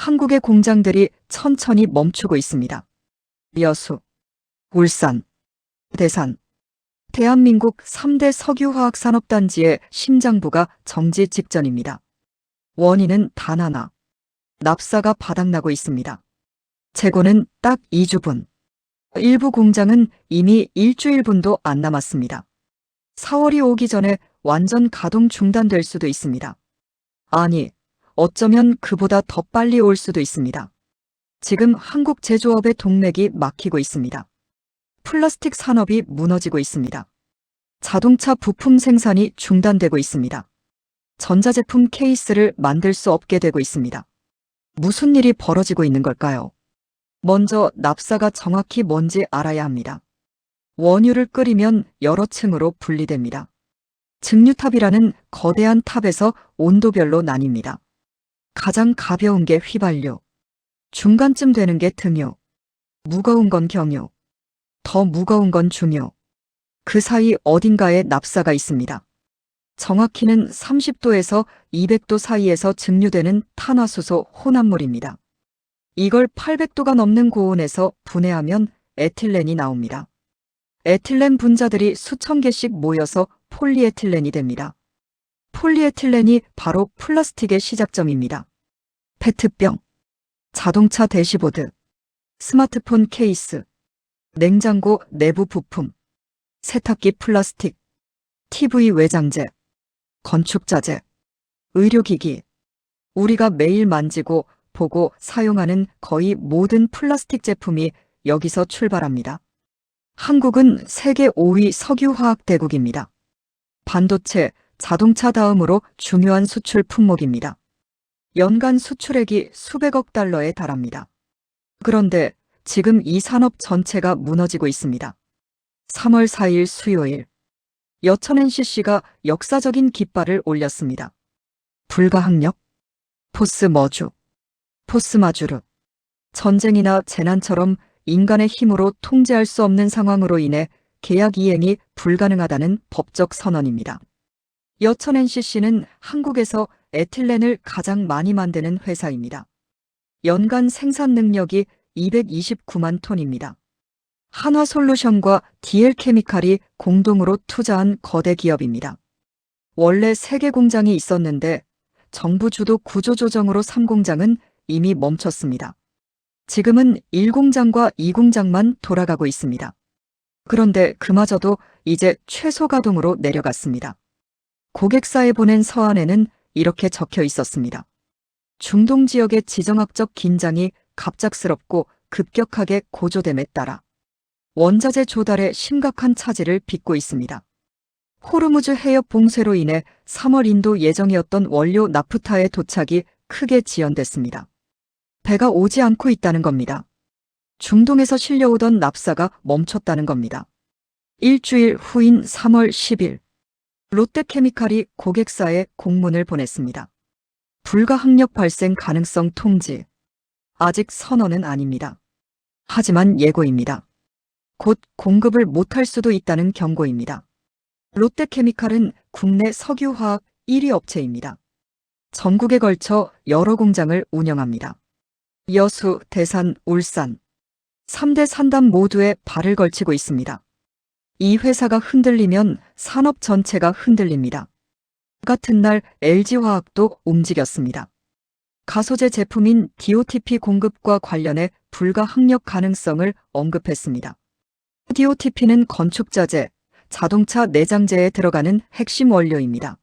한국의 공장들이 천천히 멈추고 있습니다. 여수, 울산, 대산. 대한민국 3대 석유화학산업단지의 심장부가 정지 직전입니다. 원인은 단 하나. 납사가 바닥나고 있습니다. 재고는 딱 2주분. 일부 공장은 이미 일주일분도 안 남았습니다. 4월이 오기 전에 완전 가동 중단될 수도 있습니다. 아니, 어쩌면 그보다 더 빨리 올 수도 있습니다. 지금 한국 제조업의 동맥이 막히고 있습니다. 플라스틱 산업이 무너지고 있습니다. 자동차 부품 생산이 중단되고 있습니다. 전자제품 케이스를 만들 수 없게 되고 있습니다. 무슨 일이 벌어지고 있는 걸까요? 먼저 납사가 정확히 뭔지 알아야 합니다. 원유를 끓이면 여러 층으로 분리됩니다. 증류탑이라는 거대한 탑에서 온도별로 나뉩니다. 가장 가벼운 게 휘발유, 중간쯤 되는 게 등유, 무거운 건 경유, 더 무거운 건 중유. 그 사이 어딘가에 납사가 있습니다. 정확히는 30도에서 200도 사이에서 증류되는 탄화수소 혼합물입니다. 이걸 800도가 넘는 고온에서 분해하면 에틸렌이 나옵니다. 에틸렌 분자들이 수천 개씩 모여서 폴리에틸렌이 됩니다. 폴리에틸렌이 바로 플라스틱의 시작점입니다. 페트병, 자동차 대시보드, 스마트폰 케이스, 냉장고 내부 부품, 세탁기 플라스틱, TV 외장재, 건축자재, 의료기기, 우리가 매일 만지고 보고 사용하는 거의 모든 플라스틱 제품이 여기서 출발합니다. 한국은 세계 5위 석유화학 대국입니다. 반도체, 자동차 다음으로 중요한 수출 품목입니다. 연간 수출액이 수백억 달러에 달합니다. 그런데 지금 이 산업 전체가 무너지고 있습니다. 3월 4일 수요일, 여천 NCC가 역사적인 깃발을 올렸습니다. 불가항력, 포스머주, 포스마주르. 전쟁이나 재난처럼 인간의 힘으로 통제할 수 없는 상황으로 인해 계약 이행이 불가능하다는 법적 선언입니다. 여천 NCC는 한국에서 에틸렌을 가장 많이 만드는 회사입니다. 연간 생산 능력이 229만 톤입니다. 한화솔루션과 DL케미칼이 공동으로 투자한 거대 기업입니다. 원래 3개 공장이 있었는데 정부 주도 구조조정으로 3공장은 이미 멈췄습니다. 지금은 1공장과 2공장만 돌아가고 있습니다. 그런데 그마저도 이제 최소 가동으로 내려갔습니다. 고객사에 보낸 서한에는 이렇게 적혀 있었습니다. 중동 지역의 지정학적 긴장이 갑작스럽고 급격하게 고조됨에 따라 원자재 조달에 심각한 차질을 빚고 있습니다. 호르무즈 해협 봉쇄로 인해 3월 인도 예정이었던 원료 나프타의 도착이 크게 지연됐습니다. 배가 오지 않고 있다는 겁니다. 중동에서 실려오던 납사가 멈췄다는 겁니다. 일주일 후인 3월 10일, 롯데케미칼이 고객사에 공문을 보냈습니다. 불가항력 발생 가능성 통지. 아직 선언은 아닙니다. 하지만 예고입니다. 곧 공급을 못할 수도 있다는 경고입니다. 롯데케미칼은 국내 석유화학 1위 업체입니다. 전국에 걸쳐 여러 공장을 운영합니다. 여수, 대산, 울산 3대 산단 모두에 발을 걸치고 있습니다. 이 회사가 흔들리면 산업 전체가 흔들립니다. 같은 날 LG화학도 움직였습니다. 가소제 제품인 DOTP 공급과 관련해 불가항력 가능성을 언급했습니다. DOTP는 건축자재, 자동차 내장재에 들어가는 핵심 원료입니다.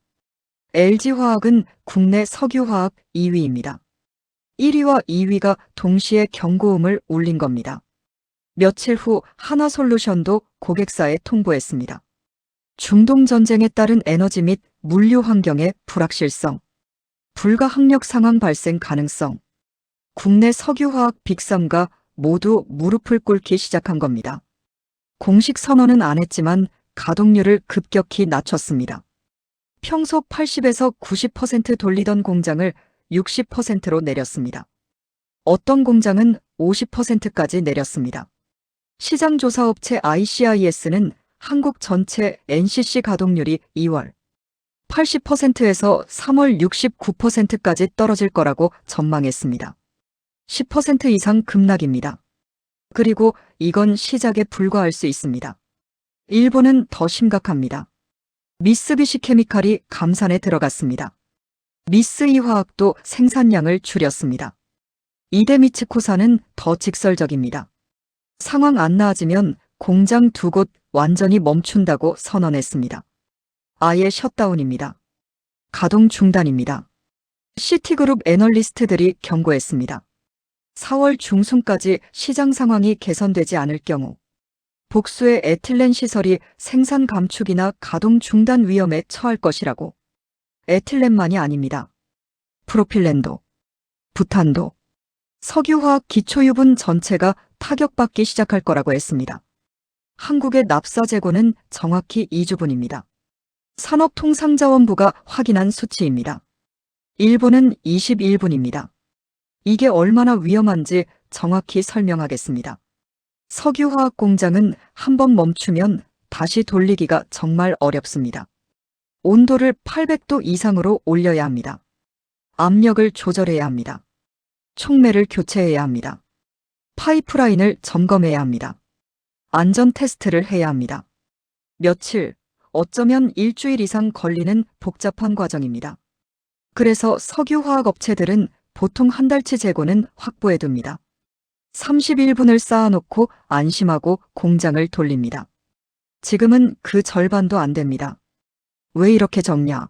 LG화학은 국내 석유화학 2위입니다. 1위와 2위가 동시에 경고음을 울린 겁니다. 며칠 후 한화솔루션도 고객사에 통보했습니다. 중동 전쟁에 따른 에너지 및 물류 환경의 불확실성, 불가항력 상황 발생 가능성, 국내 석유화학 빅3가 모두 무릎을 꿇기 시작한 겁니다. 공식 선언은 안 했지만 가동률을 급격히 낮췄습니다. 평소 80에서 90% 돌리던 공장을 60%로 내렸습니다. 어떤 공장은 50%까지 내렸습니다. 시장조사업체 ICIS는 한국 전체 NCC 가동률이 2월 80%에서 3월 69%까지 떨어질 거라고 전망했습니다. 10% 이상 급락입니다. 그리고 이건 시작에 불과할 수 있습니다. 일본은 더 심각합니다. 미쓰비시 케미칼이 감산에 들어갔습니다. 미쓰이 화학도 생산량을 줄였습니다. 이데미츠코사는 더 직설적입니다. 상황 안 나아지면 공장 두 곳 완전히 멈춘다고 선언했습니다. 아예 셧다운입니다. 가동 중단입니다. 시티그룹 애널리스트들이 경고했습니다. 4월 중순까지 시장 상황이 개선되지 않을 경우 복수의 에틸렌 시설이 생산 감축이나 가동 중단 위험에 처할 것이라고. 에틸렌만이 아닙니다. 프로필렌도, 부탄도, 석유화학 기초유분 전체가 타격받기 시작할 거라고 했습니다. 한국의 납사 재고는 정확히 2주분입니다. 산업통상자원부가 확인한 수치입니다. 일본은 21분입니다. 이게 얼마나 위험한지 정확히 설명하겠습니다. 석유화학 공장은 한번 멈추면 다시 돌리기가 정말 어렵습니다. 온도를 800도 이상으로 올려야 합니다. 압력을 조절해야 합니다. 촉매를 교체해야 합니다. 파이프라인을 점검해야 합니다. 안전 테스트를 해야 합니다. 며칠, 어쩌면 일주일 이상 걸리는 복잡한 과정입니다. 그래서 석유화학 업체들은 보통 한 달치 재고는 확보해 둡니다. 31분을 쌓아놓고 안심하고 공장을 돌립니다. 지금은 그 절반도 안 됩니다. 왜 이렇게 적냐?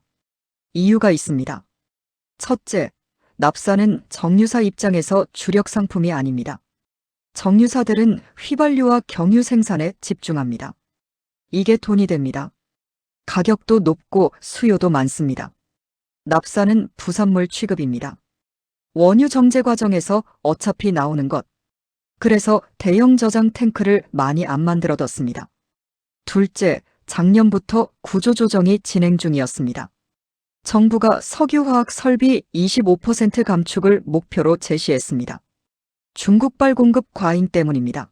이유가 있습니다. 첫째, 납사는 정유사 입장에서 주력 상품이 아닙니다. 정유사들은 휘발유와 경유 생산에 집중합니다. 이게 돈이 됩니다. 가격도 높고 수요도 많습니다. 납사는 부산물 취급입니다. 원유 정제 과정에서 어차피 나오는 것. 그래서 대형 저장 탱크를 많이 안 만들어뒀습니다. 둘째, 작년부터 구조조정이 진행 중이었습니다. 정부가 석유화학 설비 25% 감축을 목표로 제시했습니다. 중국발 공급 과잉 때문입니다.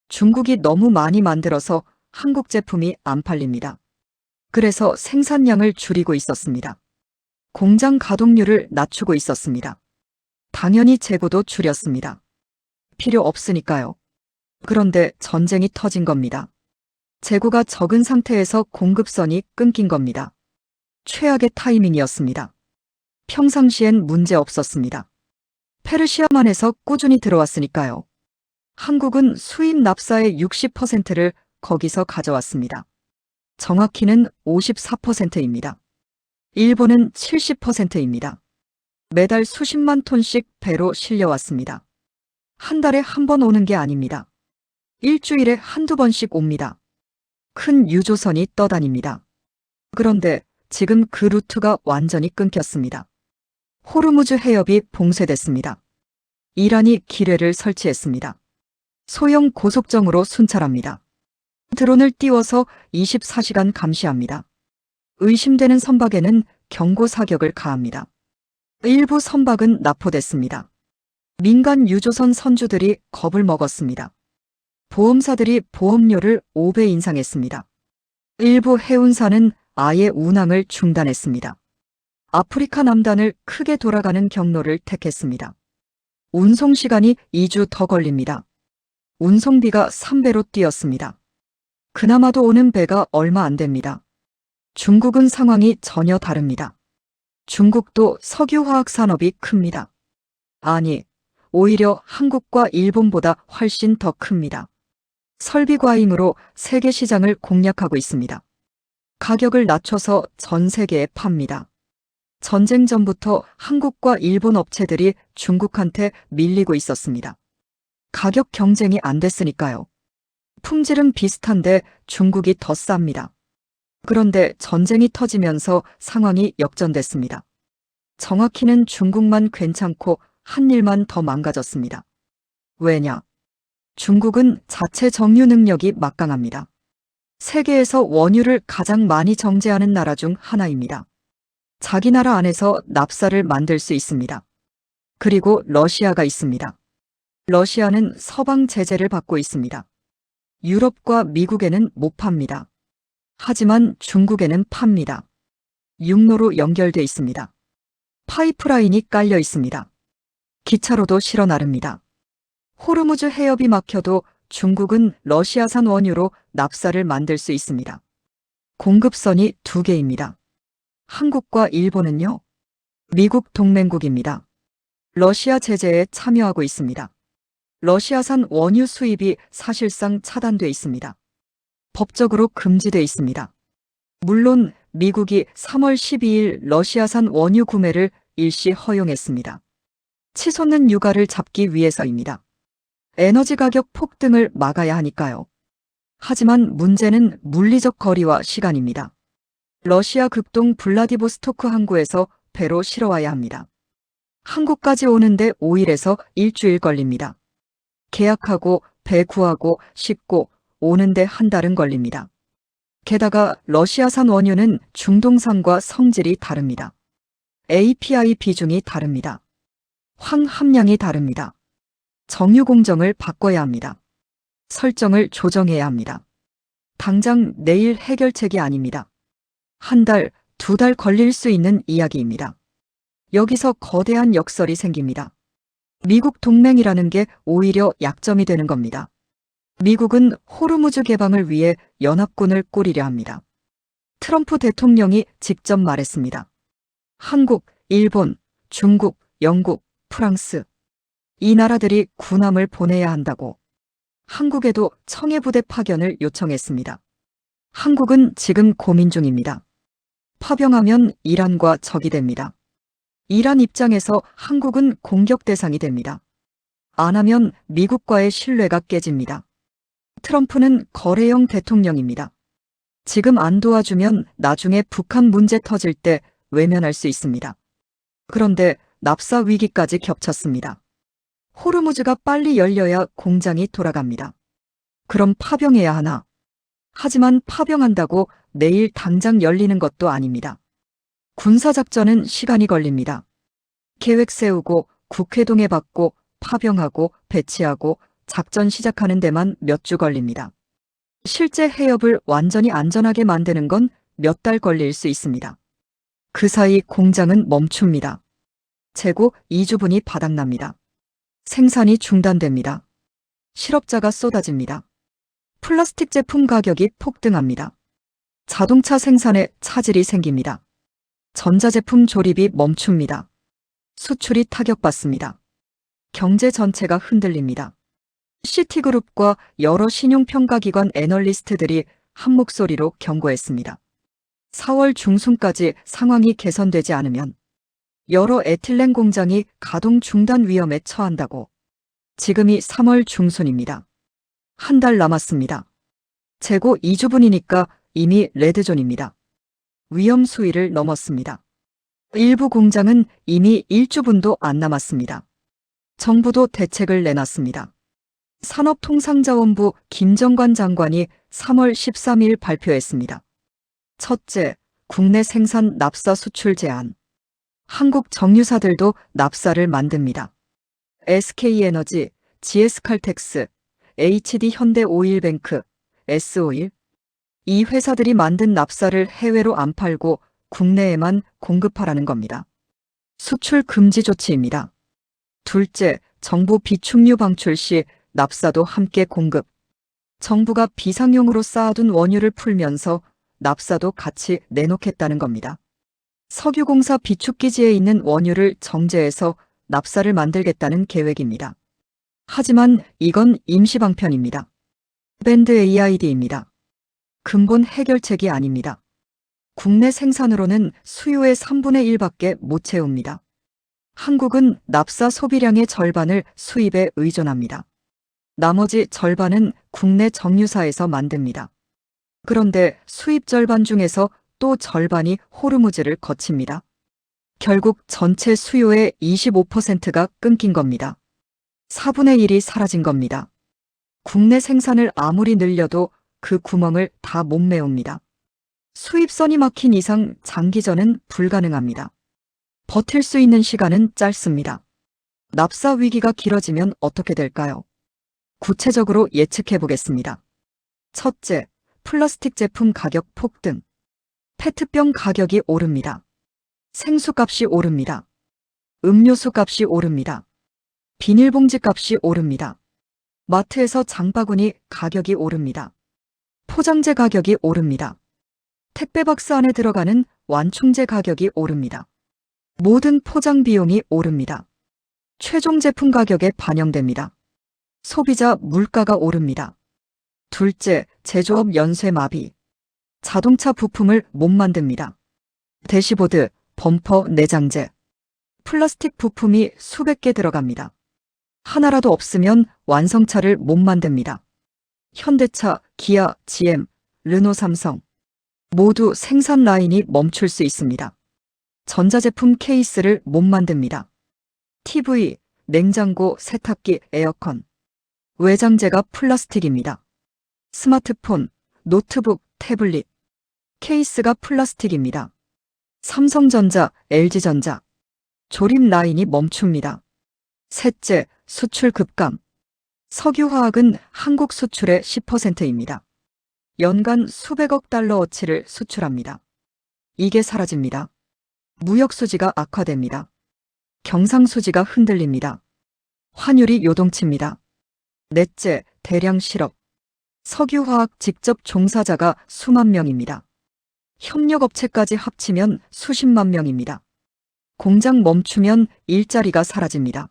중국이 너무 많이 만들어서 한국 제품이 안 팔립니다. 그래서 생산량을 줄이고 있었습니다. 공장 가동률을 낮추고 있었습니다. 당연히 재고도 줄였습니다. 필요 없으니까요. 그런데 전쟁이 터진 겁니다. 재고가 적은 상태에서 공급선이 끊긴 겁니다. 최악의 타이밍이었습니다. 평상시엔 문제 없었습니다. 페르시아만에서 꾸준히 들어왔으니까요. 한국은 수입 납사의 60%를 거기서 가져왔습니다. 정확히는 54%입니다. 일본은 70%입니다. 매달 수십만 톤씩 배로 실려왔습니다. 한 달에 한 번 오는 게 아닙니다. 일주일에 한두 번씩 옵니다. 큰 유조선이 떠다닙니다. 그런데 지금 그 루트가 완전히 끊겼습니다. 호르무즈 해협이 봉쇄됐습니다. 이란이 기뢰를 설치했습니다. 소형 고속정으로 순찰합니다. 드론을 띄워서 24시간 감시합니다. 의심되는 선박에는 경고 사격을 가합니다. 일부 선박은 납포됐습니다. 민간 유조선 선주들이 겁을 먹었습니다. 보험사들이 보험료를 5배 인상했습니다. 일부 해운사는 아예 운항을 중단했습니다. 아프리카 남단을 크게 돌아가는 경로를 택했습니다. 운송 시간이 2주 더 걸립니다. 운송비가 3배로 뛰었습니다. 그나마도 오는 배가 얼마 안 됩니다. 중국은 상황이 전혀 다릅니다. 중국도 석유화학 산업이 큽니다. 아니, 오히려 한국과 일본보다 훨씬 더 큽니다. 설비 과잉으로 세계 시장을 공략하고 있습니다. 가격을 낮춰서 전 세계에 팝니다. 전쟁 전부터 한국과 일본 업체들이 중국한테 밀리고 있었습니다. 가격 경쟁이 안 됐으니까요. 품질은 비슷한데 중국이 더 쌉니다. 그런데 전쟁이 터지면서 상황이 역전됐습니다. 정확히는 중국만 괜찮고 한일만 더 망가졌습니다. 왜냐? 중국은 자체 정유 능력이 막강합니다. 세계에서 원유를 가장 많이 정제하는 나라 중 하나입니다. 자기 나라 안에서 납사를 만들 수 있습니다. 그리고 러시아가 있습니다. 러시아는 서방 제재를 받고 있습니다. 유럽과 미국에는 못 팝니다. 하지만 중국에는 팝니다. 육로로 연결돼 있습니다. 파이프라인이 깔려 있습니다. 기차로도 실어 나릅니다. 호르무즈 해협이 막혀도 중국은 러시아산 원유로 납사를 만들 수 있습니다. 공급선이 두 개입니다. 한국과 일본은요? 미국 동맹국입니다. 러시아 제재에 참여하고 있습니다. 러시아산 원유 수입이 사실상 차단돼 있습니다. 법적으로 금지돼 있습니다. 물론 미국이 3월 12일 러시아산 원유 구매를 일시 허용했습니다. 치솟는 유가를 잡기 위해서입니다. 에너지 가격 폭등을 막아야 하니까요. 하지만 문제는 물리적 거리와 시간입니다. 러시아 극동 블라디보스토크 항구에서 배로 실어와야 합니다. 한국까지 오는데 5일에서 일주일 걸립니다. 계약하고 배 구하고 싣고 오는데 한 달은 걸립니다. 게다가 러시아산 원유는 중동산과 성질이 다릅니다. API 비중이 다릅니다. 황 함량이 다릅니다. 정유 공정을 바꿔야 합니다. 설정을 조정해야 합니다. 당장 내일 해결책이 아닙니다. 한 달, 두 달 걸릴 수 있는 이야기입니다. 여기서 거대한 역설이 생깁니다. 미국 동맹이라는 게 오히려 약점이 되는 겁니다. 미국은 호르무즈 개방을 위해 연합군을 꾸리려 합니다. 트럼프 대통령이 직접 말했습니다. 한국, 일본, 중국, 영국, 프랑스. 이 나라들이 군함을 보내야 한다고. 한국에도 청해부대 파견을 요청했습니다. 한국은 지금 고민 중입니다. 파병하면 이란과 적이 됩니다. 이란 입장에서 한국은 공격 대상이 됩니다. 안 하면 미국과의 신뢰가 깨집니다. 트럼프는 거래형 대통령입니다. 지금 안 도와주면 나중에 북한 문제 터질 때 외면할 수 있습니다. 그런데 납사 위기까지 겹쳤습니다. 호르무즈가 빨리 열려야 공장이 돌아갑니다. 그럼 파병해야 하나? 하지만 파병한다고 내일 당장 열리는 것도 아닙니다. 군사작전은 시간이 걸립니다. 계획 세우고 국회동에 받고 파병하고 배치하고 작전 시작하는 데만 몇 주 걸립니다. 실제 해협을 완전히 안전하게 만드는 건 몇 달 걸릴 수 있습니다. 그 사이 공장은 멈춥니다. 재고 2주분이 바닥납니다. 생산이 중단됩니다. 실업자가 쏟아집니다. 플라스틱 제품 가격이 폭등합니다. 자동차 생산에 차질이 생깁니다. 전자제품 조립이 멈춥니다. 수출이 타격받습니다. 경제 전체가 흔들립니다. 시티그룹과 여러 신용평가기관 애널리스트들이 한 목소리로 경고했습니다. 4월 중순까지 상황이 개선되지 않으면 여러 에틸렌 공장이 가동 중단 위험에 처한다고. 지금이 3월 중순입니다. 한 달 남았습니다. 재고 2주분이니까 이미 레드존입니다. 위험 수위를 넘었습니다. 일부 공장은 이미 1주분도 안 남았습니다. 정부도 대책을 내놨습니다. 산업통상자원부 김정관 장관이 3월 13일 발표했습니다. 첫째, 국내 생산 납사 수출 제한. 한국 정유사들도 납사를 만듭니다. SK에너지, GS칼텍스, HD현대오일뱅크, S오일. 이 회사들이 만든 납사를 해외로 안 팔고 국내에만 공급하라는 겁니다. 수출 금지 조치입니다. 둘째, 정부 비축유 방출 시 납사도 함께 공급. 정부가 비상용으로 쌓아둔 원유를 풀면서 납사도 같이 내놓겠다는 겁니다. 석유공사 비축기지에 있는 원유를 정제해서 납사를 만들겠다는 계획입니다. 하지만 이건 임시방편입니다. 밴드 AID입니다. 근본 해결책이 아닙니다. 국내 생산으로는 수요의 3분의 1밖에 못 채웁니다. 한국은 납사 소비량의 절반을 수입에 의존합니다. 나머지 절반은 국내 정유사에서 만듭니다. 그런데 수입 절반 중에서 또 절반이 호르무즈를 거칩니다. 결국 전체 수요의 25%가 끊긴 겁니다. 4분의 1이 사라진 겁니다. 국내 생산을 아무리 늘려도 그 구멍을 다 못 메웁니다. 수입선이 막힌 이상 장기전은 불가능합니다. 버틸 수 있는 시간은 짧습니다. 납사 위기가 길어지면 어떻게 될까요? 구체적으로 예측해 보겠습니다. 첫째, 플라스틱 제품 가격 폭등. 페트병 가격이 오릅니다. 생수값이 오릅니다. 음료수 값이 오릅니다. 비닐봉지 값이 오릅니다. 마트에서 장바구니 가격이 오릅니다. 포장재 가격이 오릅니다. 택배 박스 안에 들어가는 완충제 가격이 오릅니다. 모든 포장 비용이 오릅니다. 최종 제품 가격에 반영됩니다. 소비자 물가가 오릅니다. 둘째, 제조업 연쇄 마비. 자동차 부품을 못 만듭니다. 대시보드, 범퍼, 내장재. 플라스틱 부품이 수백 개 들어갑니다. 하나라도 없으면 완성차를 못 만듭니다. 현대차, 기아, GM, 르노, 삼성. 모두 생산 라인이 멈출 수 있습니다. 전자제품 케이스를 못 만듭니다. TV, 냉장고, 세탁기, 에어컨. 외장재가 플라스틱입니다. 스마트폰, 노트북, 태블릿. 케이스가 플라스틱입니다. 삼성전자, LG전자. 조립 라인이 멈춥니다. 셋째, 수출 급감. 석유화학은 한국 수출의 10%입니다. 연간 수백억 달러어치를 수출합니다. 이게 사라집니다. 무역 수지가 악화됩니다. 경상 수지가 흔들립니다. 환율이 요동칩니다. 넷째, 대량 실업. 석유화학 직접 종사자가 수만 명입니다. 협력업체까지 합치면 수십만 명입니다. 공장 멈추면 일자리가 사라집니다.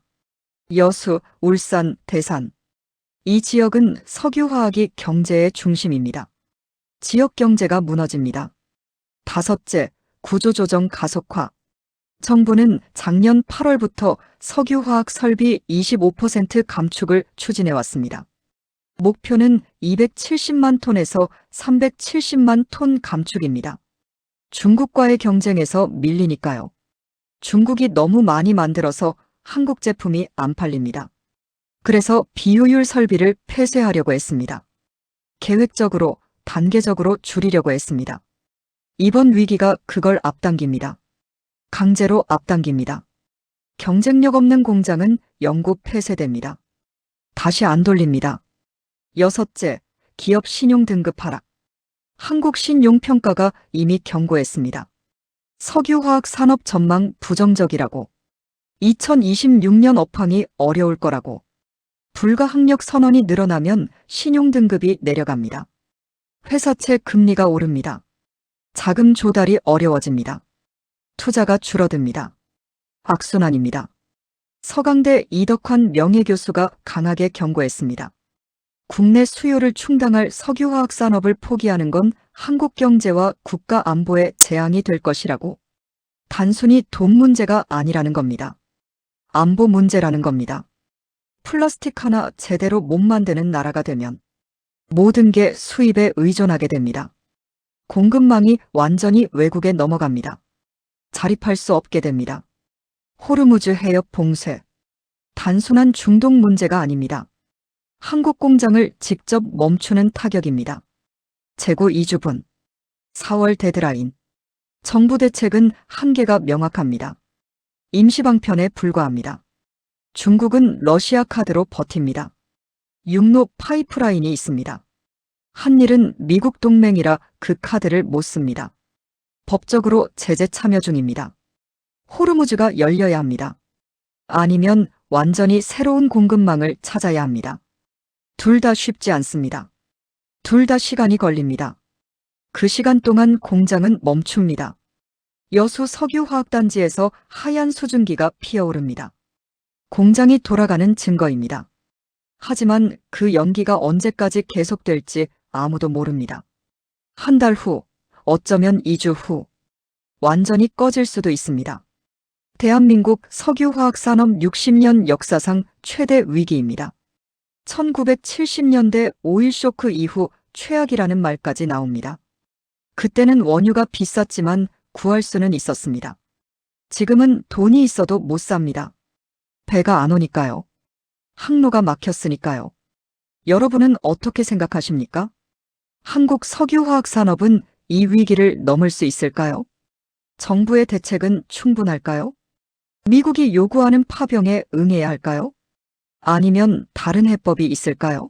여수, 울산, 대산. 이 지역은 석유화학이 경제의 중심입니다. 지역 경제가 무너집니다. 다섯째, 구조조정 가속화. 정부는 작년 8월부터 석유화학 설비 25% 감축을 추진해왔습니다. 목표는 270만 톤에서 370만 톤 감축입니다. 중국과의 경쟁에서 밀리니까요. 중국이 너무 많이 만들어서 한국 제품이 안 팔립니다. 그래서 비효율 설비를 폐쇄하려고 했습니다. 계획적으로, 단계적으로 줄이려고 했습니다. 이번 위기가 그걸 앞당깁니다. 강제로 앞당깁니다. 경쟁력 없는 공장은 영구 폐쇄됩니다. 다시 안 돌립니다. 여섯째, 기업 신용 등급 하락. 한국 신용평가가 이미 경고했습니다. 석유화학 산업 전망 부정적이라고. 2026년 업황이 어려울 거라고. 불가항력 선언이 늘어나면 신용 등급이 내려갑니다. 회사채 금리가 오릅니다. 자금 조달이 어려워집니다. 투자가 줄어듭니다. 악순환입니다. 서강대 이덕환 명예교수가 강하게 경고했습니다. 국내 수요를 충당할 석유화학 산업을 포기하는 건 한국 경제와 국가 안보에 재앙이 될 것이라고. 단순히 돈 문제가 아니라는 겁니다. 안보 문제라는 겁니다. 플라스틱 하나 제대로 못 만드는 나라가 되면 모든 게 수입에 의존하게 됩니다. 공급망이 완전히 외국에 넘어갑니다. 자립할 수 없게 됩니다. 호르무즈 해협 봉쇄. 단순한 중동 문제가 아닙니다. 한국 공장을 직접 멈추는 타격입니다. 재고 2주분. 4월 데드라인. 정부 대책은 한계가 명확합니다. 임시방편에 불과합니다. 중국은 러시아 카드로 버팁니다. 육로 파이프라인이 있습니다. 한일은 미국 동맹이라 그 카드를 못 씁니다. 법적으로 제재 참여 중입니다. 호르무즈가 열려야 합니다. 아니면 완전히 새로운 공급망을 찾아야 합니다. 둘 다 쉽지 않습니다. 둘 다 시간이 걸립니다. 그 시간 동안 공장은 멈춥니다. 여수 석유화학단지에서 하얀 수증기가 피어오릅니다. 공장이 돌아가는 증거입니다. 하지만 그 연기가 언제까지 계속될지 아무도 모릅니다. 한 달 후, 어쩌면 2주 후, 완전히 꺼질 수도 있습니다. 대한민국 석유화학 산업 60년 역사상 최대 위기입니다. 1970년대 오일 쇼크 이후 최악이라는 말까지 나옵니다. 그때는 원유가 비쌌지만 구할 수는 있었습니다. 지금은 돈이 있어도 못 삽니다. 배가 안 오니까요. 항로가 막혔으니까요. 여러분은 어떻게 생각하십니까? 한국 석유화학 산업은 이 위기를 넘을 수 있을까요? 정부의 대책은 충분할까요? 미국이 요구하는 파병에 응해야 할까요? 아니면 다른 해법이 있을까요?